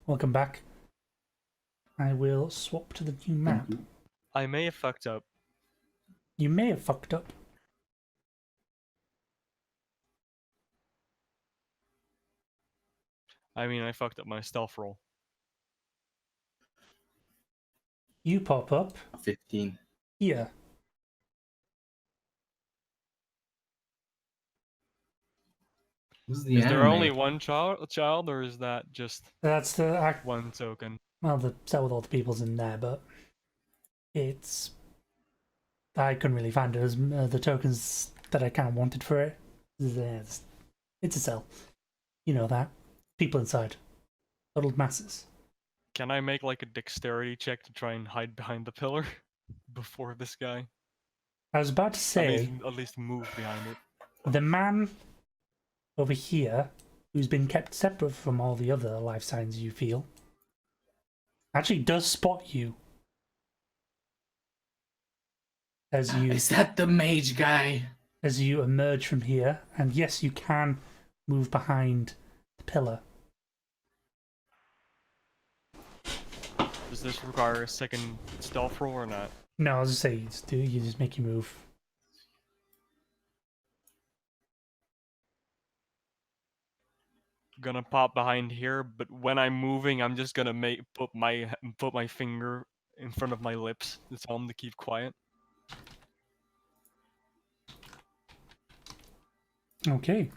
Welcome back. I will swap to the new map. I may have fucked up. You may have fucked up. I mean, I fucked up my stealth roll. You pop up 15. here. This is the Is there anime. only one child, or is that just That's the one token? well, the set with all the people's in there, but it's I couldn't really find it as the tokens that I kind of wanted for it. It's a cell. You know that. People inside. Huddled masses. Can I make like a dexterity check to try and hide behind the pillar before this guy? I was about to I say mean, at least move behind it. the man over here who's been kept separate from all the other life signs you feel actually does spot you as you Is that the mage guy? as you emerge from here, and yes, you can move behind the pillar. Does this require a second stealth roll or not? No, I was just saying, you just make you move. Gonna pop behind here, but when I'm moving, I'm just gonna put my finger in front of my lips to tell him to keep quiet. Okay.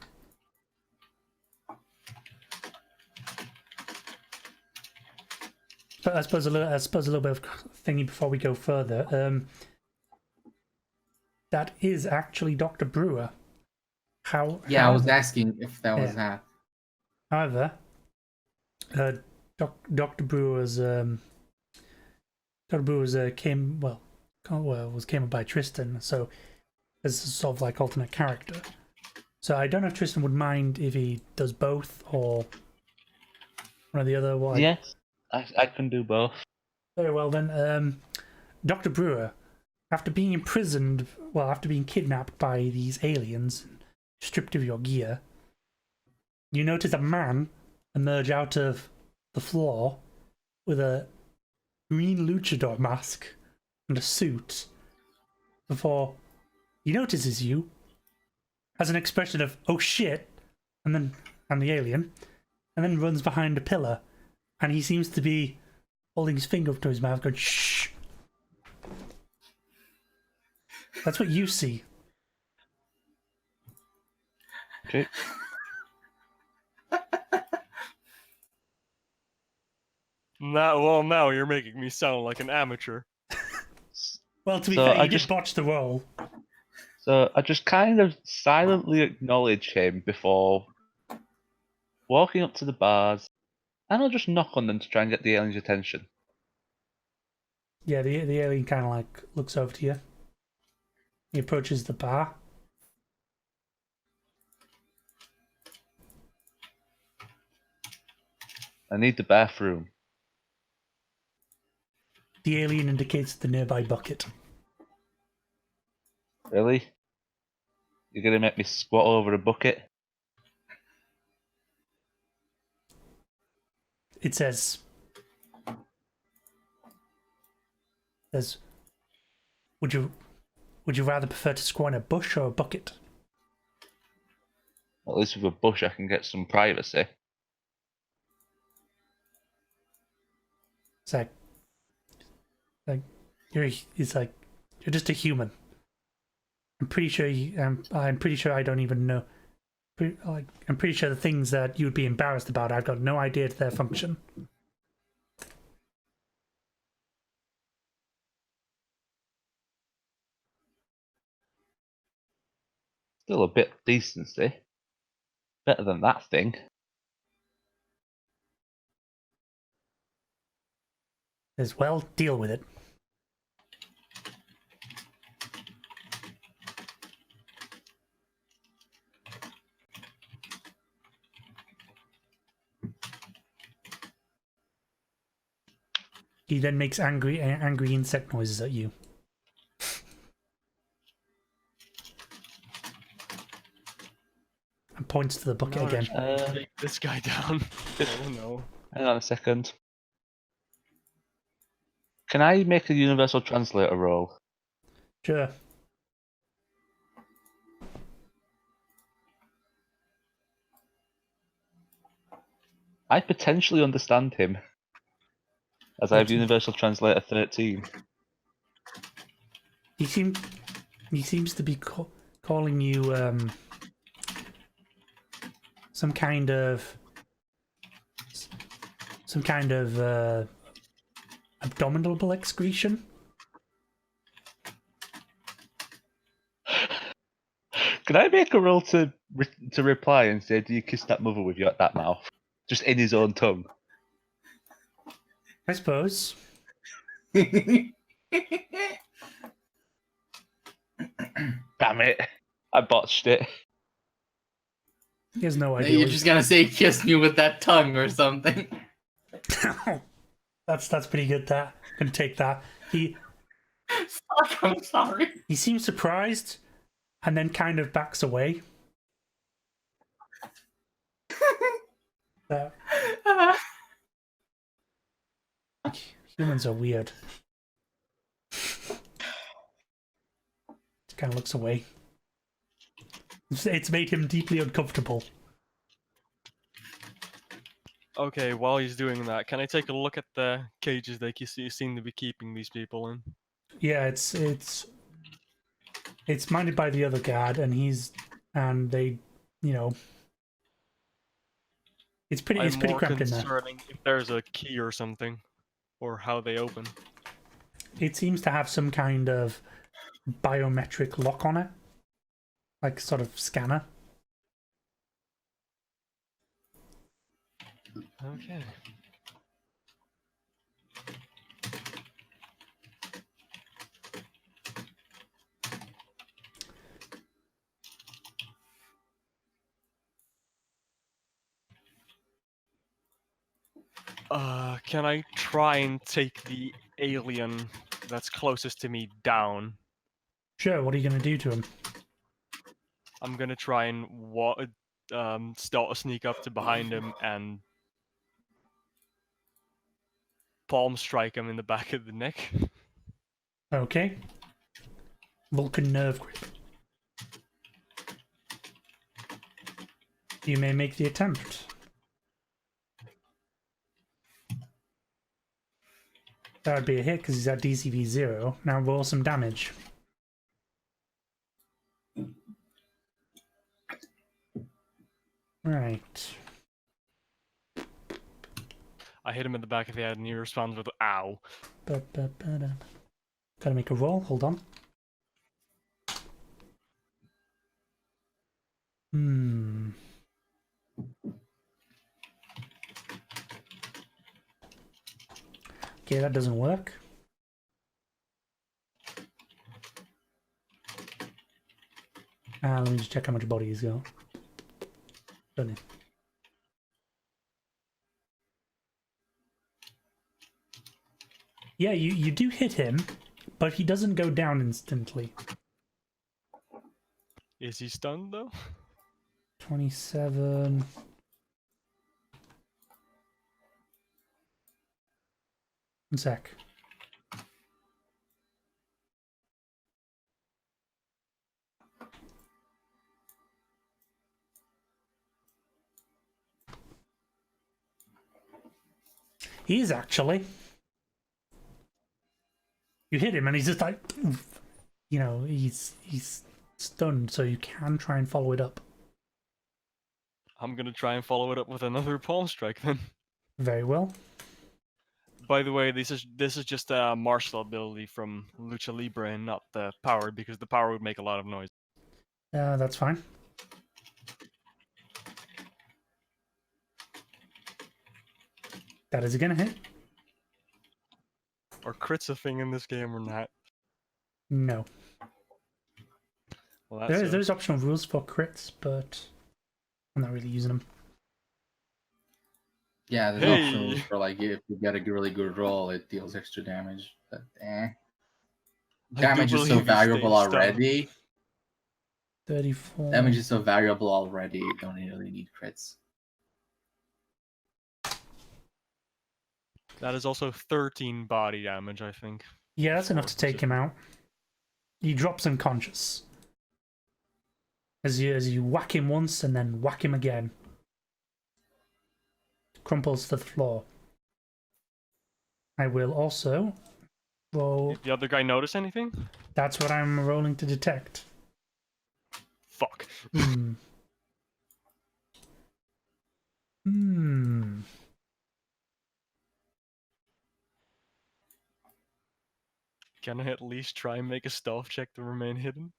But I suppose a little bit of thingy before we go further. That is actually Dr. Brewer. Yeah, I was asking if that was that. However, Dr. Brewer's came by Tristan, so as a sort of like alternate character. So I don't know if Tristan would mind if he does both or one or the other. Yes, I can do both. Very well then. Dr. Brewer, after being imprisoned, after being kidnapped by these aliens, stripped of your gear, you notice a man emerge out of the floor with a green luchador mask and a suit before he notices you, has an expression of "oh shit," and the alien, and then runs behind a pillar, and he seems to be holding his finger up to his mouth going "shh." That's what you see. Okay. Now you're making me sound like an amateur. Well, to be So fair, I you just- did botch the roll. So I just kind of silently acknowledge him before walking up to the bars, and I'll just knock on them to try and get the alien's attention. Yeah, the alien kind of like looks over to you. He approaches the bar. I need the bathroom. The alien indicates the nearby bucket. Really? You're gonna make me squat over a bucket? It says, would you rather prefer to squat in a bush or a bucket? At least with a bush I can get some privacy. It's like you're just a human. I'm pretty sure I'm pretty sure I don't even know. I'm pretty sure the things that you'd be embarrassed about, I've got no idea to their function. Still a bit of decency. Better than that thing. As well, deal with it. He then makes angry insect noises at you. And points to the bucket again. Take this guy down. Oh no. Hang on a second. Can I make a universal translator roll? Sure. I potentially understand him, as I have universal translator 13. He seems to be calling you some kind of abdominal excretion. Can I make a roll to reply and say, "Do you kiss that mother with that mouth?" Just in his own tongue. I suppose. Damn it! I botched it. He has no idea. You're just gonna say "kiss me with that tongue" or something. That's pretty good. That can take that. I'm sorry. He seems surprised, and then kind of backs away. Humans are weird. Just kind of looks away. It's made him deeply uncomfortable. Okay, while he's doing that, can I take a look at the cages they seem to be keeping these people in? Yeah, it's minded by the other guard, and they, you know, it's pretty cramped in there. Concerning if there's a key or something, or how they open. It seems to have some kind of biometric lock on it, like sort of scanner. Okay. Can I try and take the alien that's closest to me down? Sure, what are you going to do to him? I'm gonna try and start a sneak up to behind him and palm strike him in the back of the neck. Okay. Vulcan nerve grip. You may make the attempt. That would be a hit because he's at DCV 0. Now roll some damage. Right. I hit him in the back of the head and he responds with "ow." Gotta make a roll, hold on. Okay, that doesn't work. Let me just check how much body he's got. Doesn't it? Yeah, you do hit him, but he doesn't go down instantly. Is he stunned though? 27. One sec. He is actually. You hit him and he's just like, you know, he's stunned, so you can try and follow it up. I'm gonna try and follow it up with another palm strike then. Very well. By the way, this is just a martial ability from Lucha Libre and not the power, because the power would make a lot of noise. That's fine. That is gonna hit. Are crits a thing in this game or not? No. Well, There's optional rules for crits, but I'm not really using them. Yeah, there's options for like if you get a really good roll, it deals extra damage. But damage is so valuable already. 34. Damage is so valuable already. You don't really need crits. That is also 13 body damage, I think. Yeah, that's enough to take him out. He drops unconscious. As you whack him once and then whack him again. Crumples to the floor. I will also roll. Did the other guy notice anything? That's what I'm rolling to detect. Fuck. Hmm. Hmm. Can I at least try and make a stealth check to remain hidden?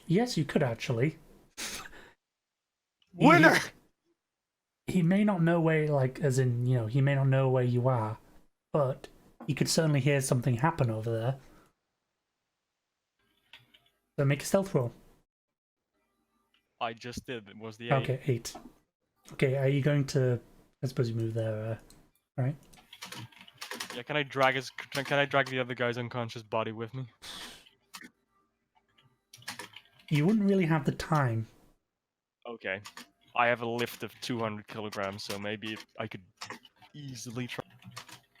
Yes, you could actually. Winner! He may not know where, like, as in, you know, he may not know where you are, but he could certainly hear something happen over there. So make a stealth roll. I just did. It was the 8. Okay, 8. Okay, are you going to? I suppose you move there, right? Yeah, can I drag the other guy's unconscious body with me? You wouldn't really have the time. Okay. I have a lift of 200 kilograms, so maybe I could easily try.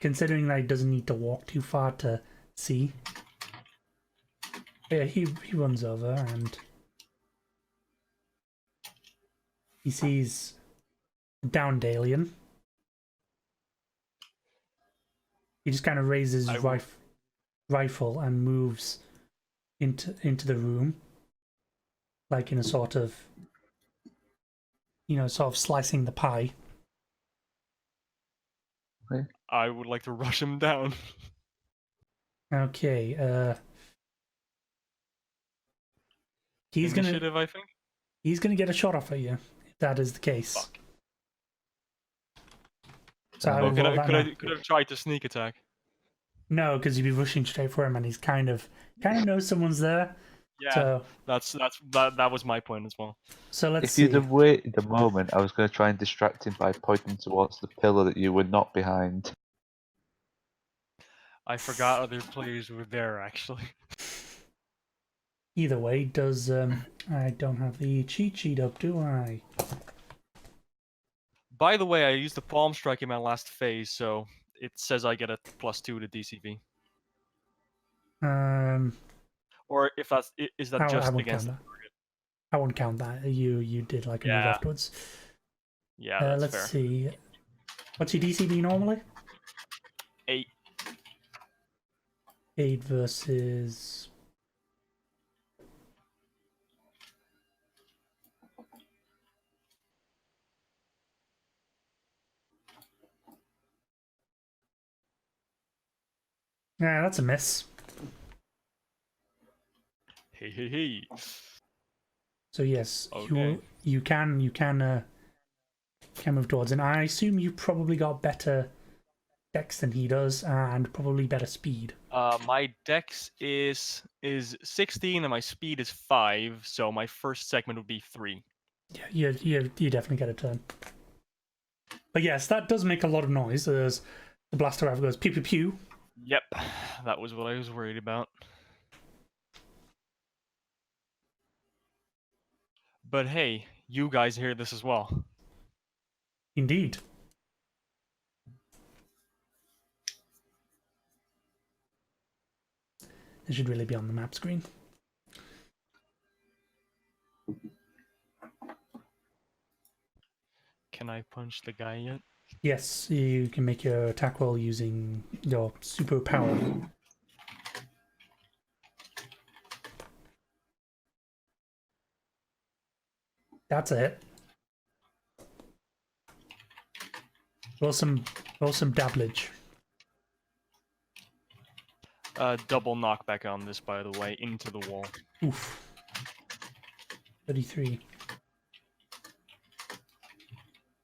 Considering that he doesn't need to walk too far to see. Yeah, he runs over and he sees a downed alien. He just kind of raises his rifle and moves into the room, like in a sort of, you know, sort of slicing the pie. I would like to rush him down. Okay, he's Initiative, I think. He's gonna get a shot off at you if that is the case. Fuck. So I Oh, will roll that now. could have tried to sneak attack. No, because you'd be rushing straight for him, and he's kind of knows someone's there. Yeah, So that was my point as well. so let's If see. you'd have waited a moment, I was going to try and distract him by pointing towards the pillar that you were not behind. I forgot other players were there actually. Either way, does I don't have the cheat sheet up, do I? By the way, I used the palm strike in my last phase, so it says I get a +2 to DCV. Or if that's is that I just won't against? count that. I won't count that. You did like a move Yeah. afterwards. Yeah, that's let's fair. see. What's your DCV normally? 8. 8 versus. Yeah, that's a miss. Hey. So yes, Okay. you can move towards, and I assume you probably got better dex than he does, and probably better speed. My dex is 16 and my speed is 5, so my first segment would be 3. Yeah, you definitely get a turn. But yes, that does make a lot of noise. As the blaster rifle goes pew pew pew. Yep, that was what I was worried about. But hey, you guys hear this as well. Indeed. It should really be on the map screen. Can I punch the guy yet? Yes, you can make your attack roll using your superpower. That's it. Roll some dabblage. Double knockback on this, by the way, into the wall. Oof. 33.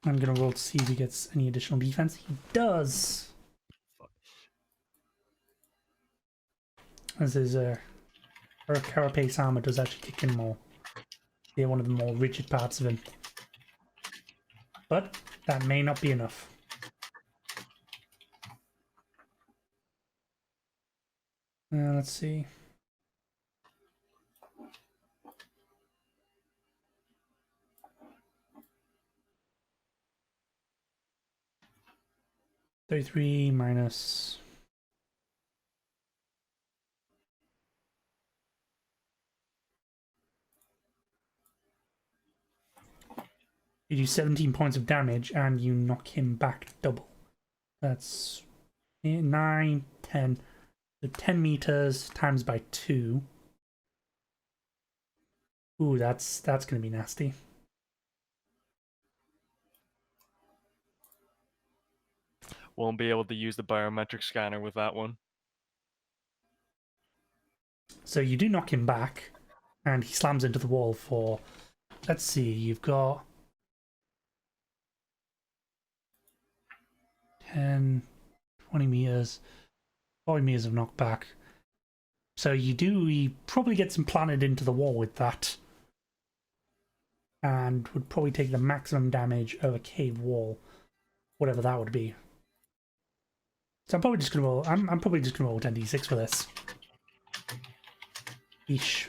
I'm gonna roll to see if he gets any additional defense. He does. As his her carapace armor does actually kick in more. They're one of the more rigid parts of him. But that may not be enough. Let's see. 33 minus... You do 17 points of damage and you knock him back double. That's 9, 10. So 10 meters times by 2. Ooh, that's going to be nasty. Won't be able to use the biometric scanner with that one. So you do knock him back, and he slams into the wall for... Let's see, you've got... 10, 20 meters, 40 meters of knockback. So you probably get some planted into the wall with that. And would probably take the maximum damage of a cave wall, whatever that would be. So I'm probably just gonna roll. I'm probably just gonna roll 10d6 for this. Eesh.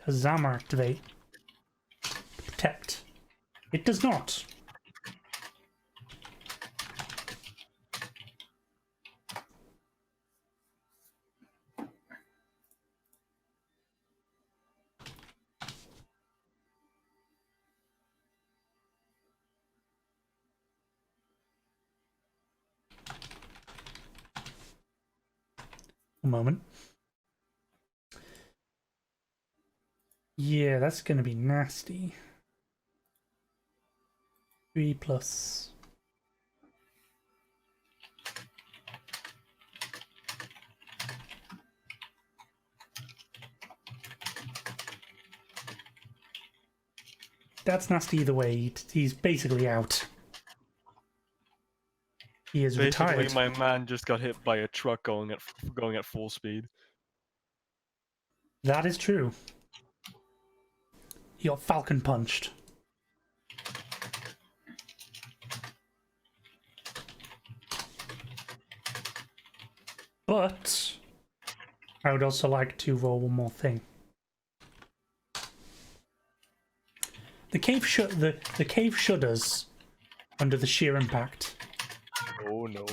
Does armor activate? Protect. It does not. A moment. Yeah, that's gonna be nasty. 3 plus. That's nasty either way. He's basically out. He is Basically, retired. my man just got hit by a truck going at full speed. That is true. He got falcon punched. But I would also like to roll one more thing. The cave shudders under the sheer impact. Oh no.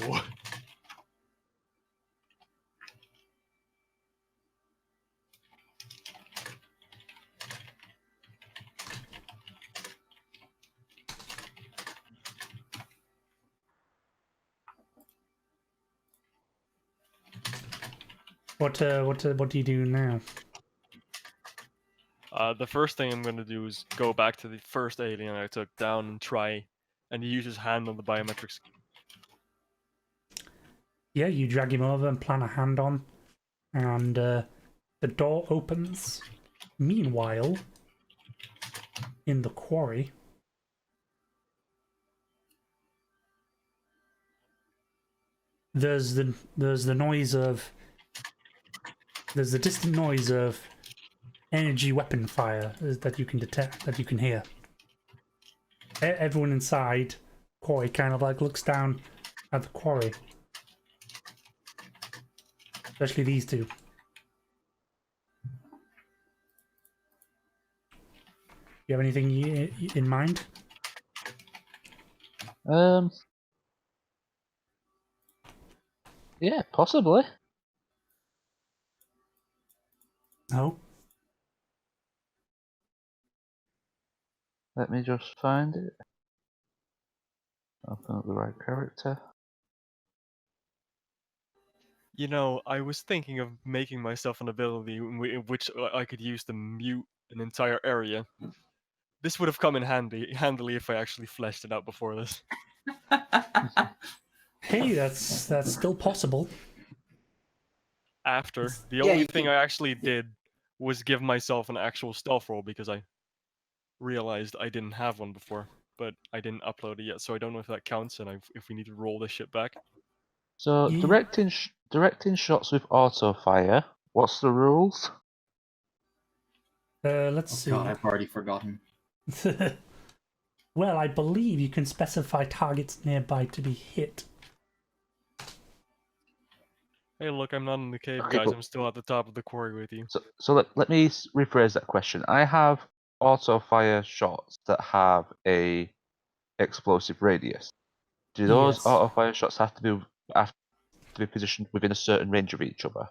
What do you do now? The first thing I'm gonna do is go back to the first alien I took down and try and use his hand on the biometrics. Yeah, you drag him over and plant a hand on, and the door opens. Meanwhile, in the quarry, there's the noise of there's the distant noise of energy weapon fire that you can detect, that you can hear. Everyone inside quarry kind of like looks down at the quarry. Especially these two. You have anything in mind? Yeah, possibly. No? Let me just find it. Open up the right character. You know, I was thinking of making myself an ability in which I could use to mute an entire area. This would have come in handily if I actually fleshed it out before this. Hey, that's still possible. After, the Yeah, only you thing can- I actually did was give myself an actual stealth roll because I realized I didn't have one before, but I didn't upload it yet, so I don't know if that counts and if we need to roll this shit back. So Yeah. directing shots with auto fire. What's the rules? Let's Oh see. god, I've already forgotten. Well, I believe you can specify targets nearby to be hit. Hey, look, I'm not in the cave, Okay, guys. but- I'm still at the top of the quarry with you. So let me rephrase that question. I have auto fire shots that have a explosive radius. Do those Yes. auto fire shots have to be positioned within a certain range of each other,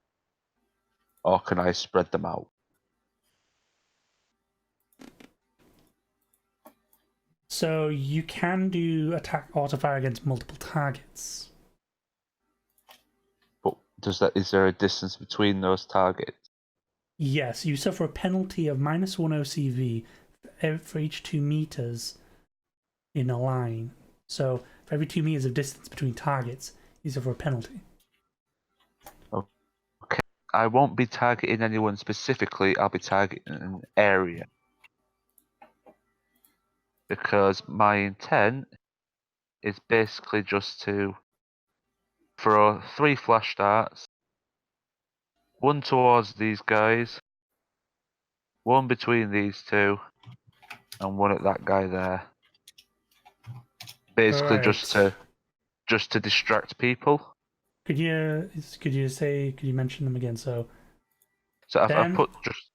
or can I spread them out? So you can do attack auto fire against multiple targets. But is there a distance between those targets? Yes, you suffer a penalty of -1 OCV for each 2 meters in a line. So for every 2 meters of distance between targets, you suffer a penalty. Okay. I won't be targeting anyone specifically. I'll be targeting an area. Because my intent is basically just to throw 3 flash darts, 1 towards these guys, 1 between these 2, and 1 at that guy there. Basically, just to distract people. Could you mention them again? So I've put just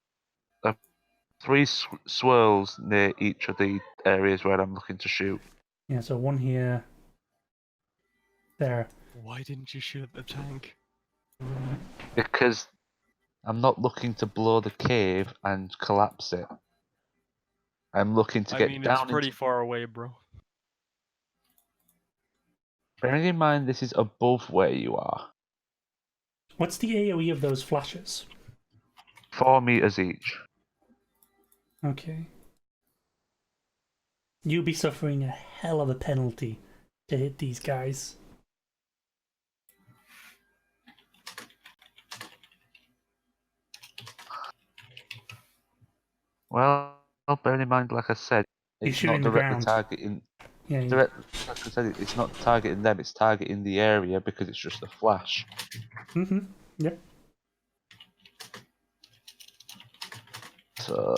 3 swirls near each of the areas where I'm looking to shoot. yeah, so 1 here, there. Why didn't you shoot at the tank? Because I'm not looking to blow the cave and collapse it. I'm looking to get it's down pretty into... far away, bro. Bearing in mind this is above where you are. What's the AoE of those flashes? 4 meters each. Okay. You'll be suffering a hell of a penalty to hit these guys. Well, bearing in mind, like I said, it's shooting not the directly ground. targeting... Yeah, Like I said, it's not targeting them, it's targeting the area because it's just a flash. Yep. So...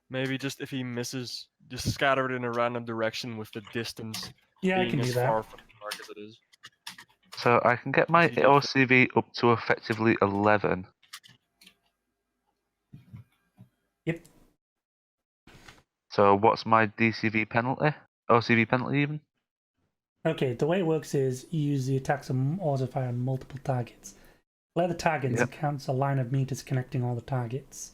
Maybe just if he misses, just scatter it in a random direction with the distance Yeah, I being can do as that. far from the target as it is. So I can get my If you do OCV up to effectively 11. Yep. So what's my DCV penalty? OCV penalty even? Okay, the way it works is you use the attacks of auto fire on multiple targets. Let the targets Yep. counts a line of meters connecting all the targets.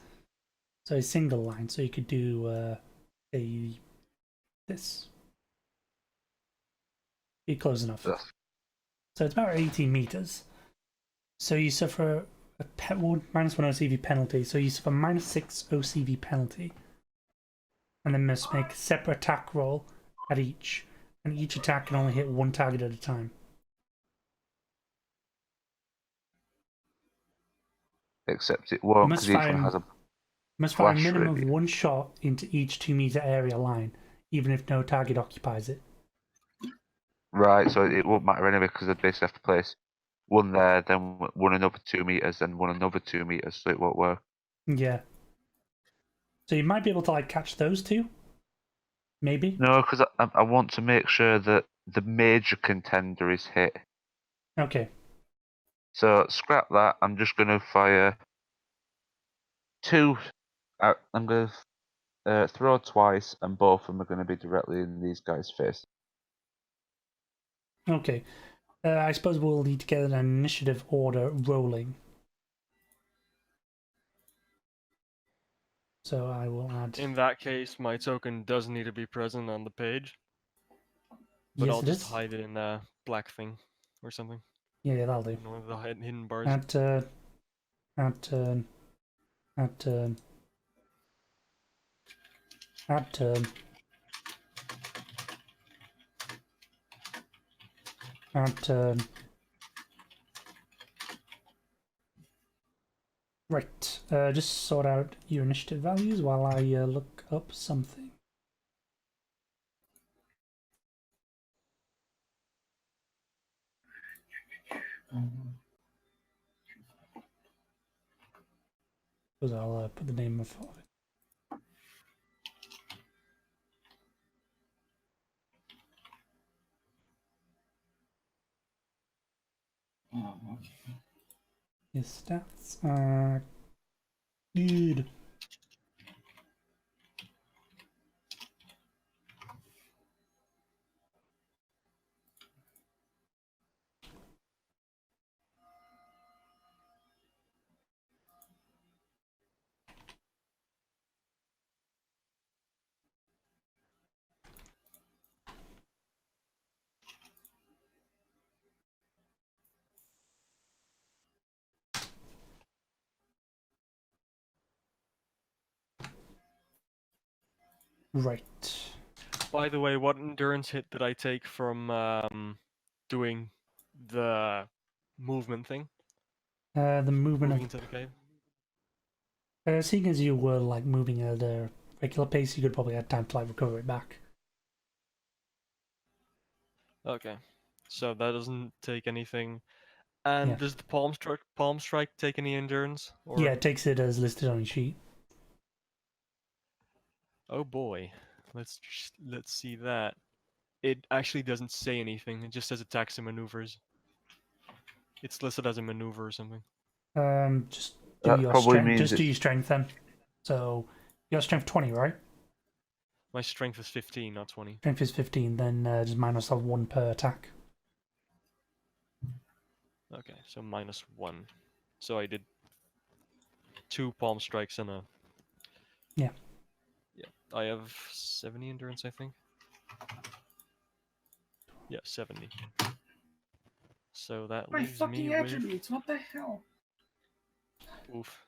So a single line. So you could do this. Be close enough. Ugh. So it's about 18 meters. So you suffer a -1 OCV penalty. So you suffer -6 OCV penalty. And then must make a separate attack roll at each. And each attack can only hit 1 target at a time. Except it won't Must because each fire, one has a must fire a flash minimum of radius. 1 shot into each 2 meter area line, even if no target occupies it. Right, so it won't matter anyway because I basically have to place 1 there, then 1 another 2 meters, then 1 another 2 meters, so it won't work. Yeah. So you might be able to like catch those 2? Maybe? No, because I want to make sure that the major contender is hit. Okay. So scrap that. I'm just going to fire 2. I'm going to throw twice, and both of them are going to be directly in these guys' face. Okay. I suppose we'll need to get an initiative order rolling. So I will add... In that case, my token does need to be present on the page. But Yes, I'll it just is. hide it in a black thing or something. Yeah, that'll do. In one of the hidden bars. Add turn. Add turn. Add turn. Add turn. Add turn. Right. Just sort out your initiative values while I look up something. Because I'll put the name of it. His stats are good. Right. By the way, what endurance hit did I take from doing the movement thing? The movement Moving of... into the cave? seeing as you were like moving at a regular pace, you could probably have time to like recover it back. Okay. So that doesn't take anything. And Yeah. does the palm strike take any endurance? Or... Yeah, it takes it as listed on your sheet. Oh boy. Let's see that. It actually doesn't say anything. It just says attacks and maneuvers. It's listed as a maneuver or something. Just do That your probably strength. means Just do it's- your strength then. So your strength 20, right? My strength is 15, not 20. Strength is 15. Then just minus off 1 per attack. Okay, so -1. So I did 2 palm strikes and a... Yeah. Yeah, I have 70 endurance, I think. Yeah, 70. So that My leaves fucking me with... attributes, what the hell? Oof.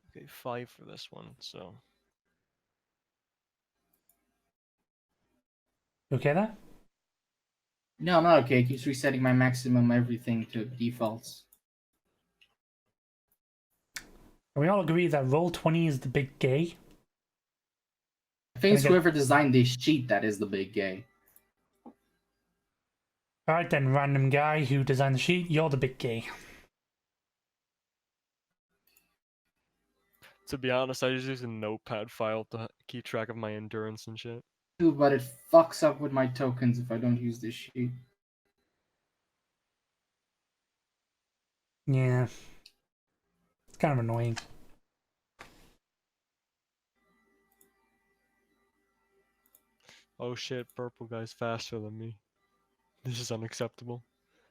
Okay, 5 for this one, so... You okay there? No, I'm not okay. It keeps resetting my maximum everything to defaults. Can we all agree that roll 20 is the big gay? I think it's Can I get- whoever designed this sheet that is the big gay. Alright then, random guy who designed the sheet, you're the big gay. To be honest, I just use a notepad file to keep track of my endurance and shit. Too, but it fucks up with my tokens if I don't use this sheet. Yeah. It's kind of annoying. Oh shit, purple guy's faster than me. This is unacceptable.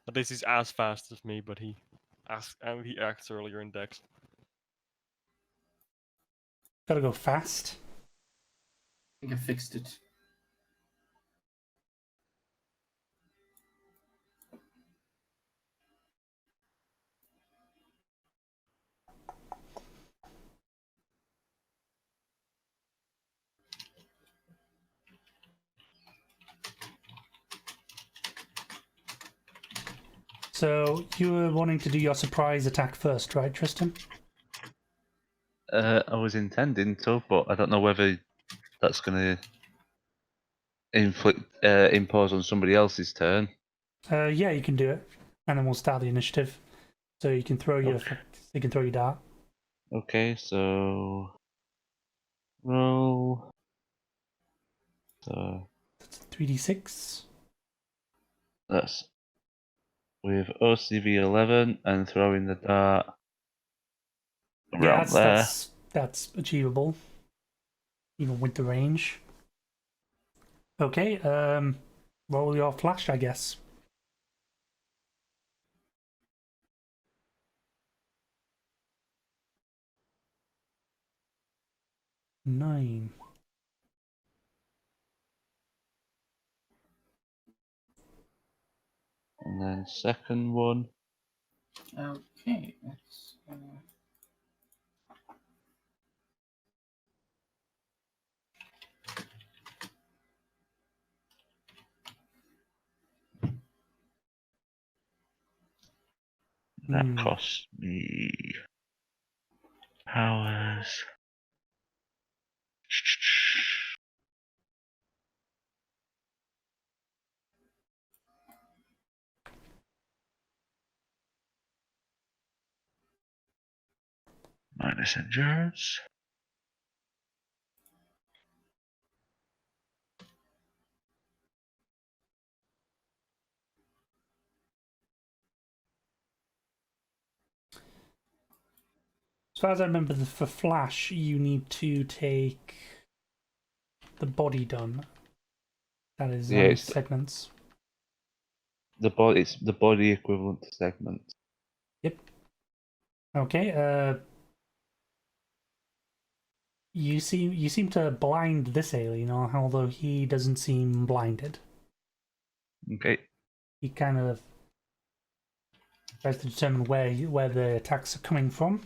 At least he's as fast as me, but he acts earlier in Dex. Gotta go fast. I think I fixed it. So you were wanting to do your surprise attack first, right, Tristan? I was intending to, but I don't know whether that's going to impose on somebody else's turn. Yeah, you can do it, and then we'll start the initiative. So you can throw your Okay. you can throw your dart. Okay, so roll. So That's 3d6. that's with OCV 11 and throwing the dart Yeah, around there. that's achievable, even with the range. Okay, roll your flash, I guess. Nine. And then second one. Okay, that's... That costs me powers. Minus endurance. As far as I remember, for flash, you need to take the body done. That is Yeah, it's segments. it's the body equivalent to segment. Yep. Okay. You seem to blind this alien, although he doesn't seem blinded. Okay. He kind of tries to determine where the attacks are coming from.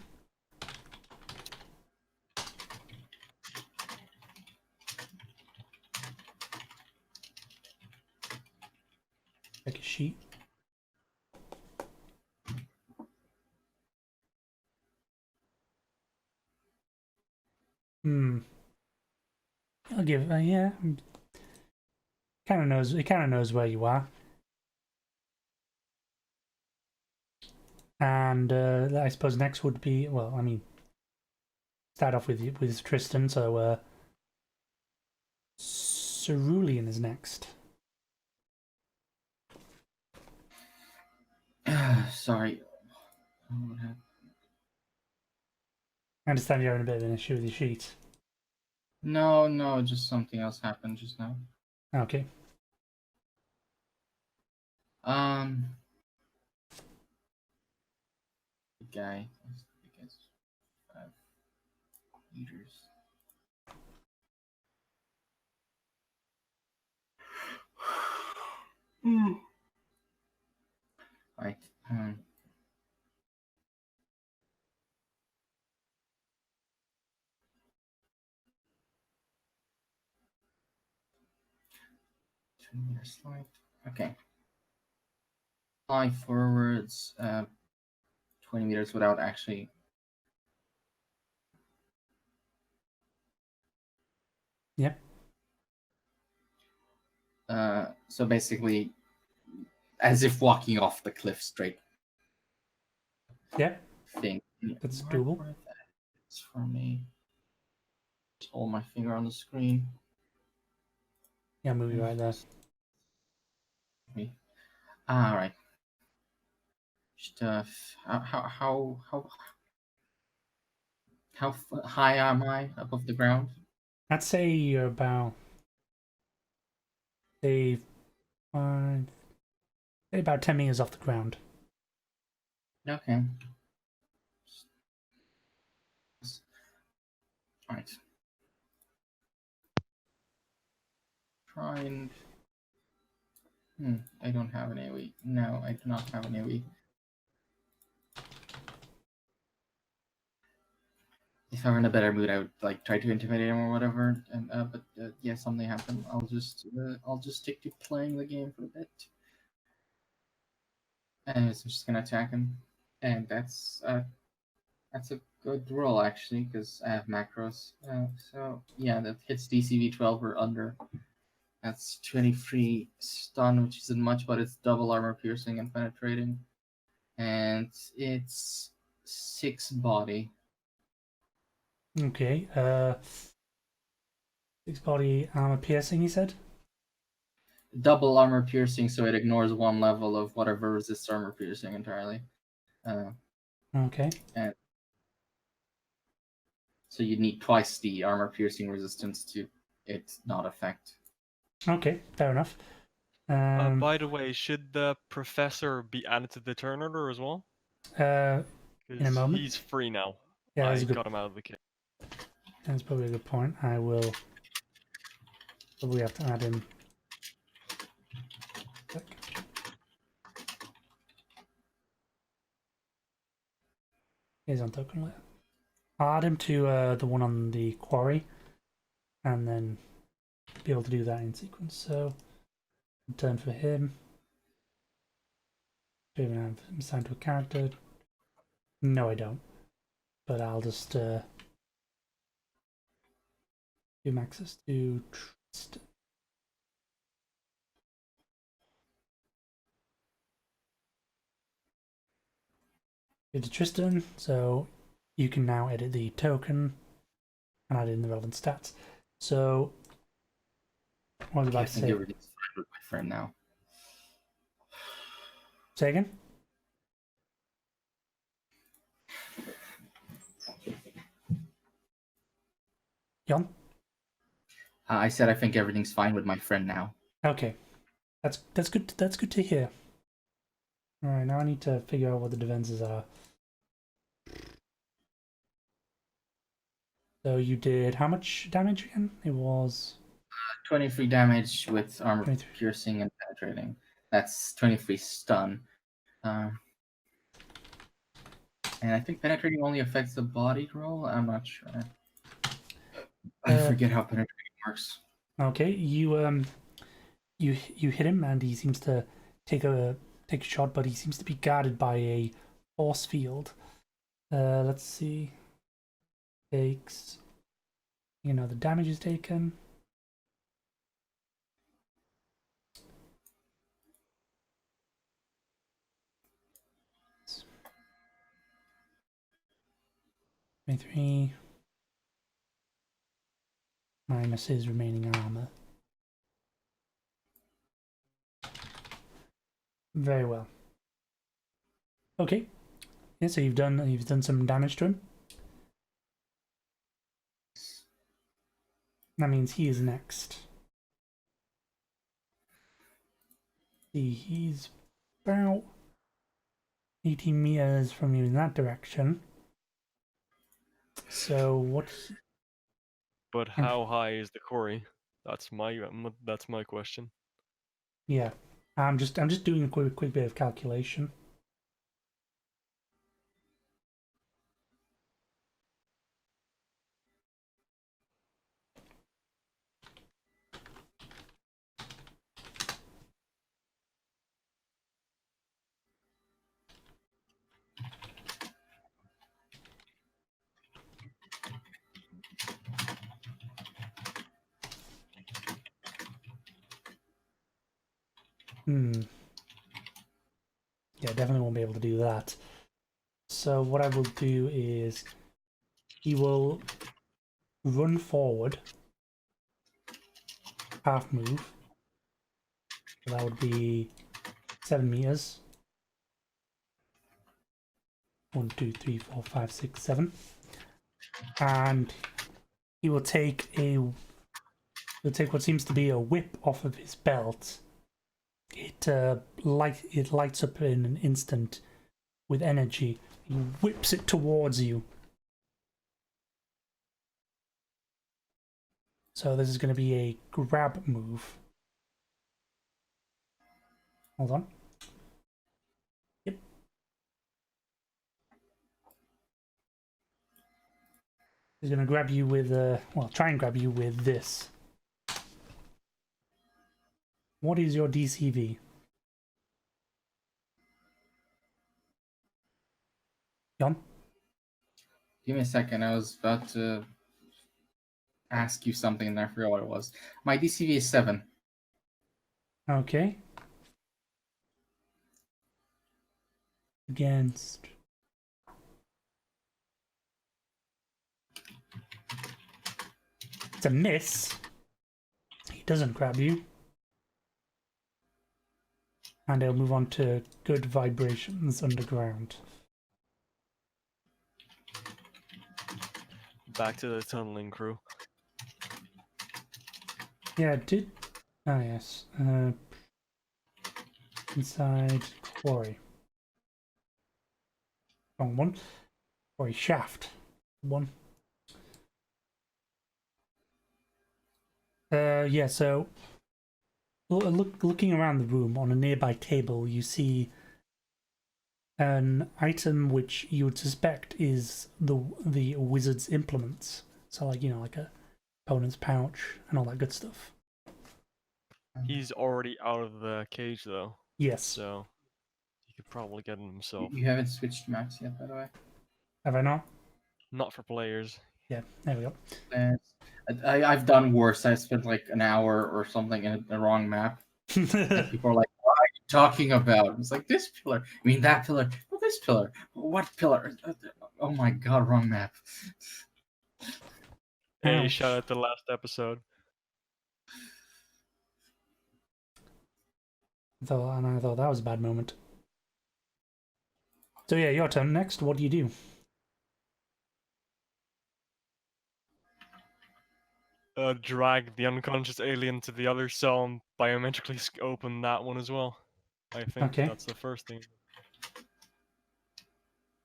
Check his sheet. I'll give. Yeah. Kind of knows. It kind of knows where you are. And I suppose next would be, well, I mean, start off with Tristan. So Cerulean is next. Sorry. What happened? I understand you're having a bit of an issue with your sheet. No, just something else happened just now. Okay. The guy, I guess, 5 meters. Right. 2 meter slide. Okay. Fly forwards 20 meters without actually. Yeah. So basically, as if walking off the cliff straight. Yeah. Thing. That's doable. It's for me. Just hold my finger on the screen. Yeah, move you right there. Me. All right. Just how high am I above the ground? I'd say you're about say 10 meters off the ground. Okay. All right. Try and. I don't have an AoE. No, I do not have an AoE. If I were in a better mood, I would like try to intimidate him or whatever. And but yeah, something happened. I'll just stick to playing the game for a bit. And so I'm just gonna attack him, and that's a good roll actually because I have macros. So yeah, that hits DCV 12 or under. That's 23 stun, which isn't much, but it's double armor piercing and penetrating. And it's 6 body. Okay. 6 body armor piercing, you said? Double armor piercing, so it ignores 1 level of whatever resists armor piercing entirely. Okay. And so you need twice the armor piercing resistance to it not affect. Okay, fair enough. By the way, should the professor be added to the turn order as well? In a 'Cause moment. he's free now. Yeah, I that's a good. got him out of the kit. That's probably a good point. I will probably have to add him. He's on token layer. I'll add him to the one on the quarry, and then be able to do that in sequence. So, turn for him. Do I even have him assigned to a character? No, I don't. But I'll just give him access to Tristan. Give to Tristan, so you can now edit the token and add in the relevant stats. So, what was I about to say? Everything's fine with my friend now. Say again? Jon? I said I think everything's fine with my friend now. Okay, that's good. That's good to hear. All right, now I need to figure out what the defenses are. So you did how much damage again? It was 23 damage with armor 23. piercing and penetrating. That's 23 stun. And I think penetrating only affects the body roll. I'm not sure. I forget how penetrating works. Okay. You hit him, and he seems to take a shot, but he seems to be guarded by a force field. Let's see. Takes. You know, the damage is taken. -3 minus his remaining armor. Very well. Okay. Yeah, so you've done some damage to him. That means he is next. See, he's about 18 meters from you in that direction. So what? But how high is the quarry? That's my question. Yeah, I'm just doing a quick bit of calculation. Yeah, definitely won't be able to do that. So what I will do is he will run forward, half move. So that would be 7 meters. 1, 2, 3, 4, 5, 6, 7. And he will take what seems to be a whip off of his belt. It lights up in an instant with energy. He whips it towards you. So this is going to be a grab move. Hold on. Yep. He's going to grab you with try and grab you with this. What is your DCV? Jon? Give me a second. I was about to ask you something and I forgot what it was. My DCV is 7. Okay. Against. It's a miss. He doesn't grab you. And I'll move on to good vibrations underground. Back to the tunneling crew. Yeah, it did. Ah, yes. Inside quarry. Wrong one. Quarry shaft. One. Yeah, so looking around the room on a nearby table, you see an item which you would suspect is the wizard's implements. So, like, you know, like a opponent's pouch and all that good stuff. He's already out of the cage though, Yes. so he could probably get it himself. You haven't switched maps yet, by the way. Have I not? Not for players. Yeah, there we go. I've done worse. I spent like an hour or something in the wrong map. And people are like, what are you talking about? It's like, this pillar. I mean, that pillar. Well, this pillar. What pillar? Oh my god, wrong map. Hey, Ouch. shout out to the last episode. I thought that was a bad moment. So yeah, your turn next. What do you do? Drag the unconscious alien to the other cell and biometrically open that one as well. I think Okay. that's the first thing.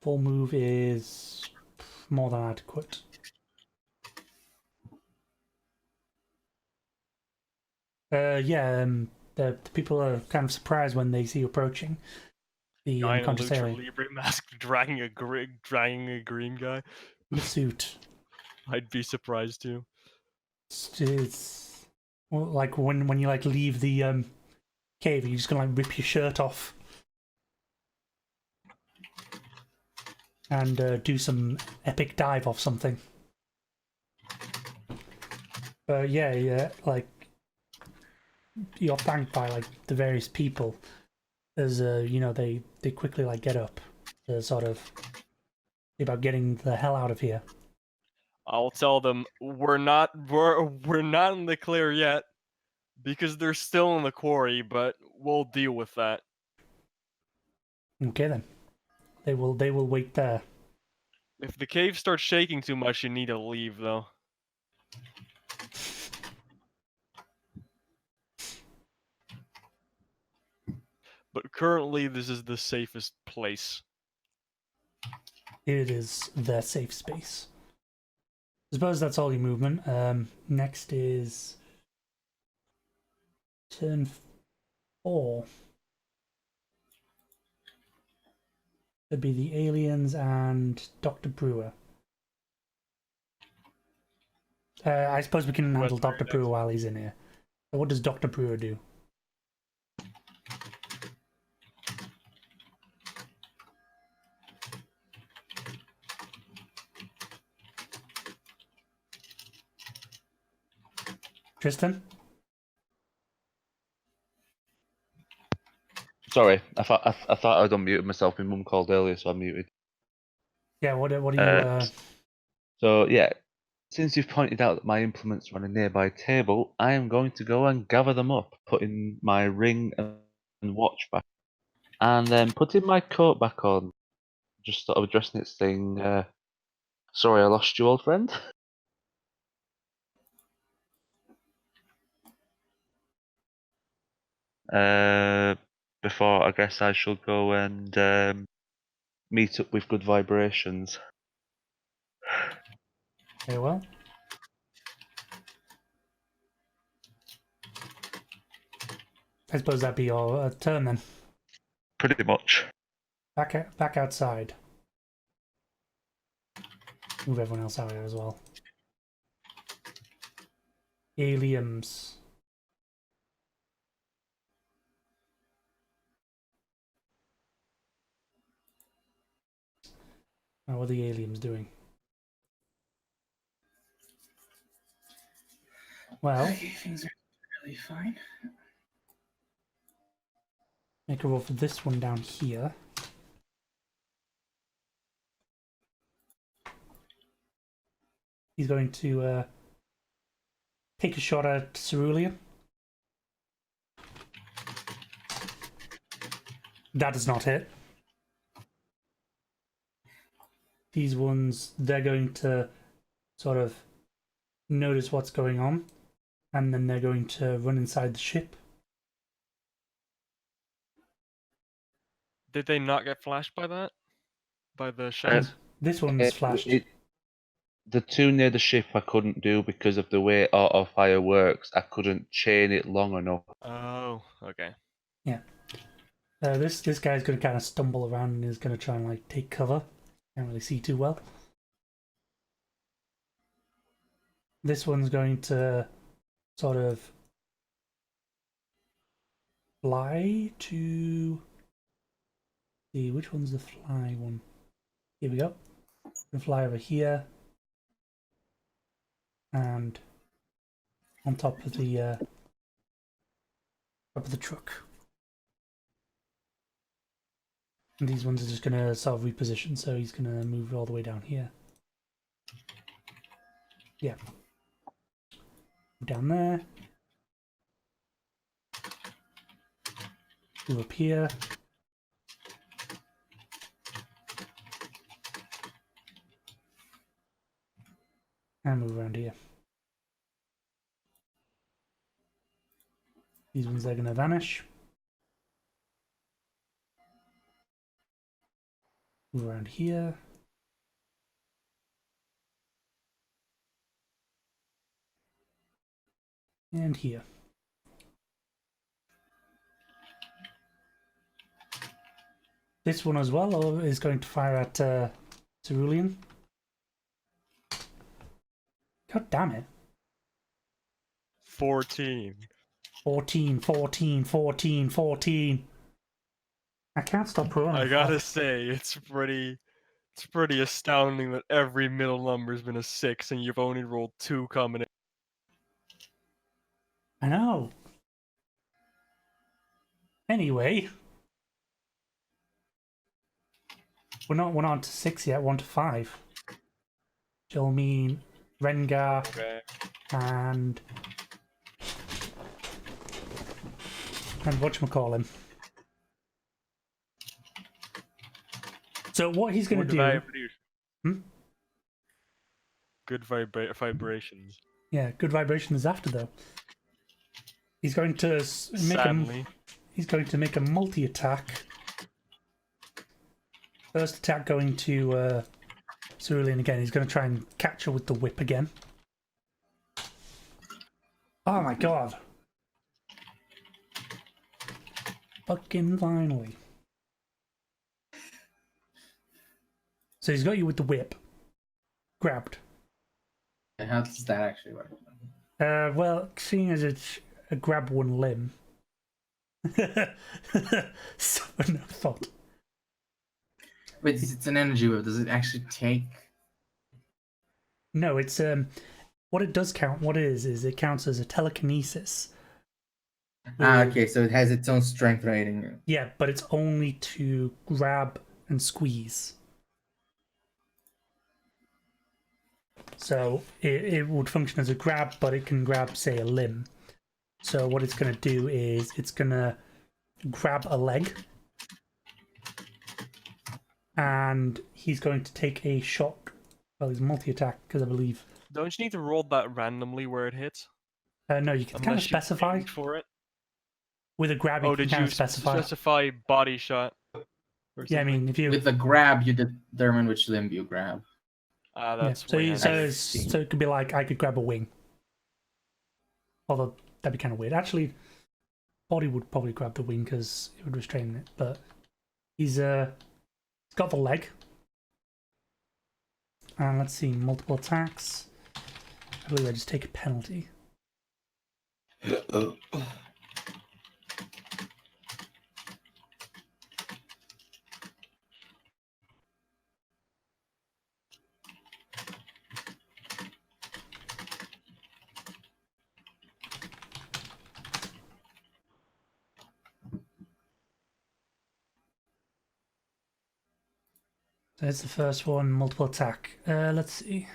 Full move is more than adequate. Yeah, the people are kind of surprised when they see you approaching. The Guy in a unconscious Lucha alien. Libre mask dragging a green guy. The suit. I'd be surprised too. It's well, like when you like leave the cave, are you just gonna like rip your shirt off and do some epic dive off something? Yeah, like you're thanked by like the various people as you know, they quickly like get up to sort of see about getting the hell out of here. I'll tell them we're not in the clear yet because they're still in the quarry, but we'll deal with that. Okay then, they will wait there. If the cave starts shaking too much, you need to leave, though. But currently, this is the safest place. It is their safe space. I suppose that's all your movement. Next is turn 4. It'd be the aliens and Dr. Brewer. I suppose we can handle Dr. Brewer while he's in here. So what does Dr. Brewer do? Tristan? Sorry, I thought I'd unmuted myself. My mum called earlier, so I muted. Yeah, what are you... So yeah, since you've pointed out that my implements are on a nearby table, I am going to go and gather them up, putting my ring and watch back, and then putting my coat back on. Just sort of addressing it, saying, "Sorry, I lost you, old friend." Before I guess I shall go and meet up with good vibrations. Very well. I suppose that'd be your turn then. Pretty much. Back outside. Move everyone else out here as well. Aliens. What are the aliens doing? Well, Okay, things are really fine. make a roll for this one down here. He's going to take a shot at Cerulean. That does not hit. These ones, they're going to sort of notice what's going on, and then they're going to run inside the ship. Did they not get flashed by that? By the shells? This one's flashed. The two near the ship I couldn't do because of the way auto fire works. I couldn't chain it long enough. Oh, okay. Yeah. This guy's going to kind of stumble around and is going to try and like take cover. Can't really see too well. This one's going to sort of fly to... see, which one's the fly one? Here we go. Gonna fly over here. And on top of the truck. And these ones are just gonna sort of reposition, so he's gonna move all the way down here. Yeah. Down there. Move up here. And move around here. These ones are gonna vanish. Move around here. And here. This one as well is going to fire at Cerulean. God damn it. 14. 14, 14, 14, 14. I can't stop rolling. I gotta say, it's pretty astounding that every middle number's been a 6 and you've only rolled 2 combinations. I know. Anyway, we're not on to 6 yet. We're on to 5. Which'll mean Rengar Okay. and whatchamacallit. So what he's going to do... vibration. Good vibrations. Yeah, good vibration is after, though. He's going to Sadly. He's going to make a multi-attack. First attack going to Cerulean again. He's going to try and catch her with the whip again. Oh my god. Fucking finally. So he's got you with the whip. Grabbed. How does that actually work? Well, seeing as it's a grab one limb. So no thought. Wait, it's an energy whip. Does it actually take? No, it's what it does count. What it is it counts as a telekinesis. Okay, so it has its own strength rating. Yeah, but it's only to grab and squeeze. So it would function as a grab, but it can grab, say, a limb. So what it's going to do is it's going to grab a leg. And he's going to take a shot. Well, he's multi-attack, because I believe... Don't you need to roll that randomly where it hits? No, you can kind of specify. Aimed for it. With a grab, you can kind of specify. Specify body shot? Yeah, I mean, if you... With the grab, you determine which limb you grab. That's yeah. So it could be like, I could grab a wing. Although, that'd be kind of weird. Actually, body would probably grab the wing, because it would restrain it. But he's got the leg. And let's see, multiple attacks. I believe I just take a penalty. So that's the first one, multiple attack. Let's see.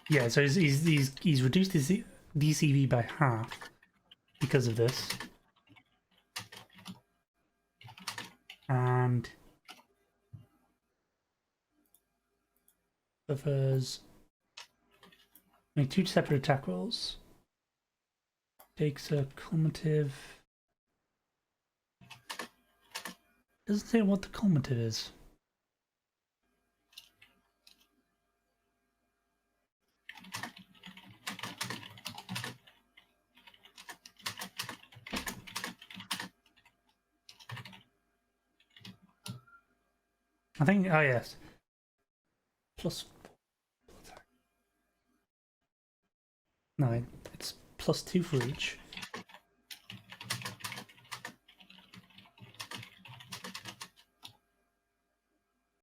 Yeah, so he's reduced his DCV by half because of this. And suffers. Make 2 separate attack rolls. Takes a cumulative. Doesn't say what the cumulative is. I think, oh yes. Plus. No, it's +2 for each.